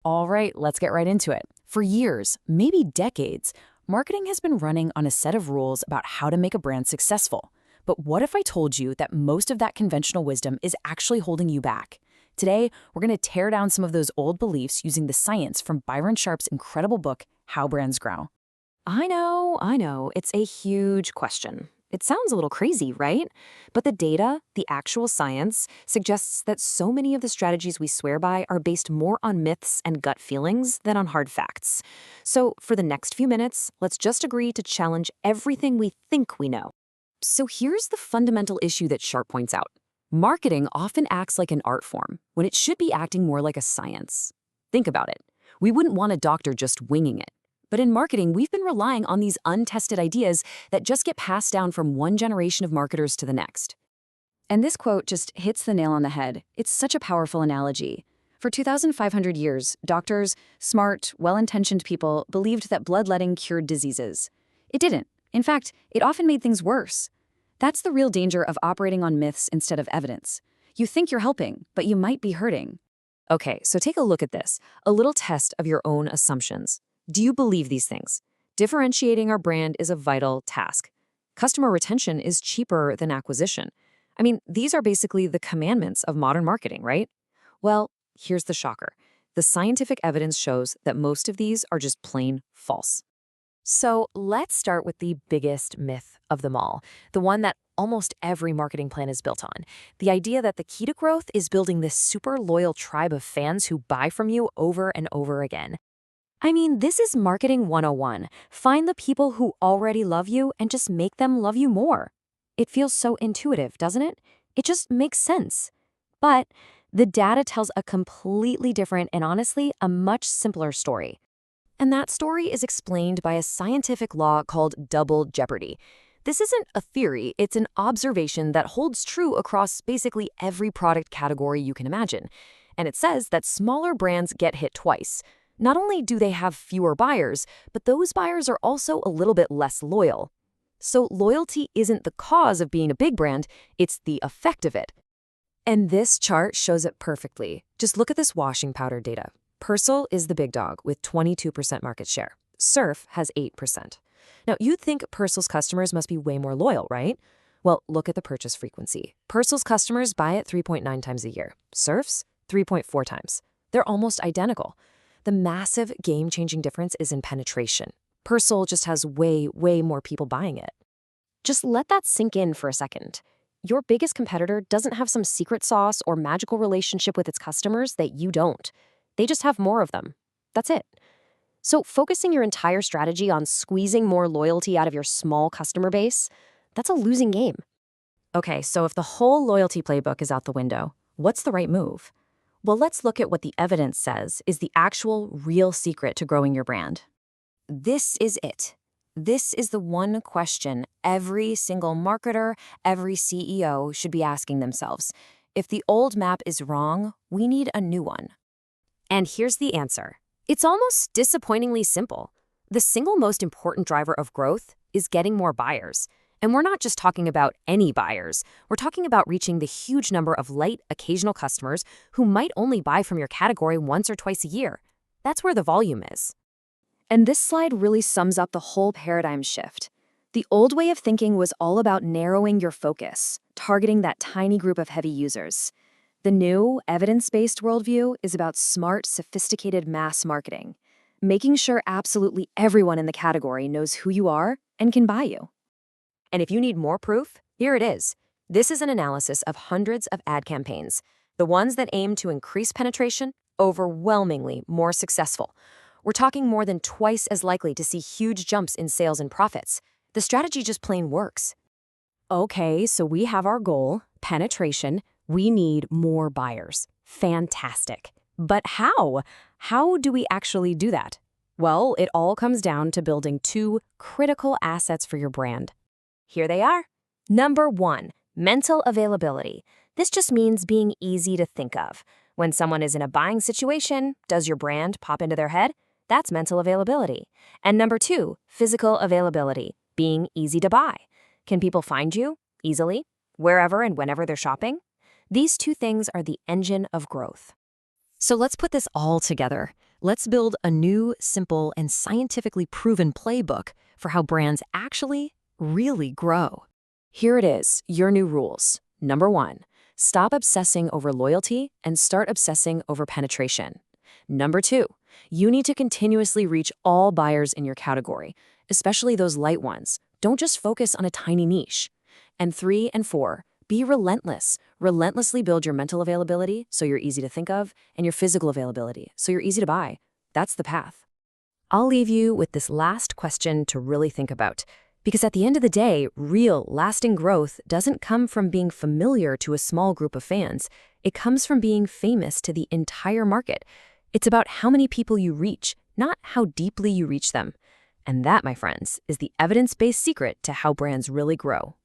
All right, let's get right into it. For years, maybe decades, marketing has been running on a set of rules about how to make a brand successful. But what if I told you that most of that conventional wisdom is actually holding you back? Today, we're going to tear down some of those old beliefs using the science from Byron Sharp's incredible book, How Brands Grow. I know, it's a huge question. It sounds a little crazy, right? But the data, the actual science, suggests that so many of the strategies we swear by are based more on myths and gut feelings than on hard facts. So for the next few minutes, let's just agree to challenge everything we think we know. So here's the fundamental issue that Sharp points out. Marketing often acts like an art form, when it should be acting more like a science. Think about it. We wouldn't want a doctor just winging it. But in marketing, we've been relying on these untested ideas that just get passed down from one generation of marketers to the next. And this quote just hits the nail on the head. It's such a powerful analogy. For 2,500 years, doctors, smart, well-intentioned people, believed that bloodletting cured diseases. It didn't. In fact, it often made things worse. That's the real danger of operating on myths instead of evidence. You think you're helping, but you might be hurting. Okay, so take a look at this. A little test of your own assumptions. Do you believe these things? Differentiating our brand is a vital task. Customer retention is cheaper than acquisition. I mean, these are basically the commandments of modern marketing, right? Well, here's the shocker. The scientific evidence shows that most of these are just plain false. So let's start with the biggest myth of them all, the one that almost every marketing plan is built on. The idea that the key to growth is building this super loyal tribe of fans who buy from you over and over again. I mean, this is marketing 101. Find the people who already love you and just make them love you more. It feels so intuitive, doesn't it? It just makes sense. But the data tells a completely different and honestly, a much simpler story. And that story is explained by a scientific law called double jeopardy. This isn't a theory, it's an observation that holds true across basically every product category you can imagine. And it says that smaller brands get hit twice. Not only do they have fewer buyers, but those buyers are also a little bit less loyal. So loyalty isn't the cause of being a big brand, it's the effect of it. And this chart shows it perfectly. Just look at this washing powder data. Persil is the big dog with 22% market share. Surf has 8%. Now, you'd think Persil's customers must be way more loyal, right? Well, look at the purchase frequency. Persil's customers buy it 3.9 times a year. Surf's 3.4 times. They're almost identical. The massive game-changing difference is in penetration. Persil just has way more people buying it. Just let that sink in for a second. Your biggest competitor doesn't have some secret sauce or magical relationship with its customers that you don't. They just have more of them. That's it. So focusing your entire strategy on squeezing more loyalty out of your small customer base, that's a losing game. Okay, so if the whole loyalty playbook is out the window, what's the right move? Well, let's look at what the evidence says is the actual real secret to growing your brand. This is it. This is the one question every single marketer, every CEO should be asking themselves. If the old map is wrong, we need a new one. And here's the answer. It's almost disappointingly simple. The single most important driver of growth is getting more buyers. And we're not just talking about any buyers. We're talking about reaching the huge number of light, occasional customers who might only buy from your category once or twice a year. That's where the volume is. And this slide really sums up the whole paradigm shift. The old way of thinking was all about narrowing your focus, targeting that tiny group of heavy users. The new, evidence-based worldview is about smart, sophisticated mass marketing, making sure absolutely everyone in the category knows who you are and can buy you. And if you need more proof, here it is. This is an analysis of hundreds of ad campaigns. The ones that aim to increase penetration, overwhelmingly more successful. We're talking more than twice as likely to see huge jumps in sales and profits. The strategy just plain works. Okay, so we have our goal, penetration. We need more buyers. Fantastic. But how? How do we actually do that? Well, it all comes down to building two critical assets for your brand. Here they are. Number 1, mental availability. This just means being easy to think of. When someone is in a buying situation, does your brand pop into their head? That's mental availability. And number 2, physical availability, being easy to buy. Can people find you easily, wherever and whenever they're shopping? These two things are the engine of growth. So let's put this all together. Let's build a new, simple, and scientifically proven playbook for how brands actually, really grow. Here it is, your new rules. Number 1, stop obsessing over loyalty and start obsessing over penetration. Number 2, you need to continuously reach all buyers in your category, especially those light ones. Don't just focus on a tiny niche. And 3 and 4, be relentless. Relentlessly build your mental availability so you're easy to think of, and your physical availability so you're easy to buy. That's the path. I'll leave you with this last question to really think about. Because at the end of the day, real, lasting growth doesn't come from being familiar to a small group of fans. It comes from being famous to the entire market. It's about how many people you reach, not how deeply you reach them. And that, my friends, is the evidence-based secret to how brands really grow.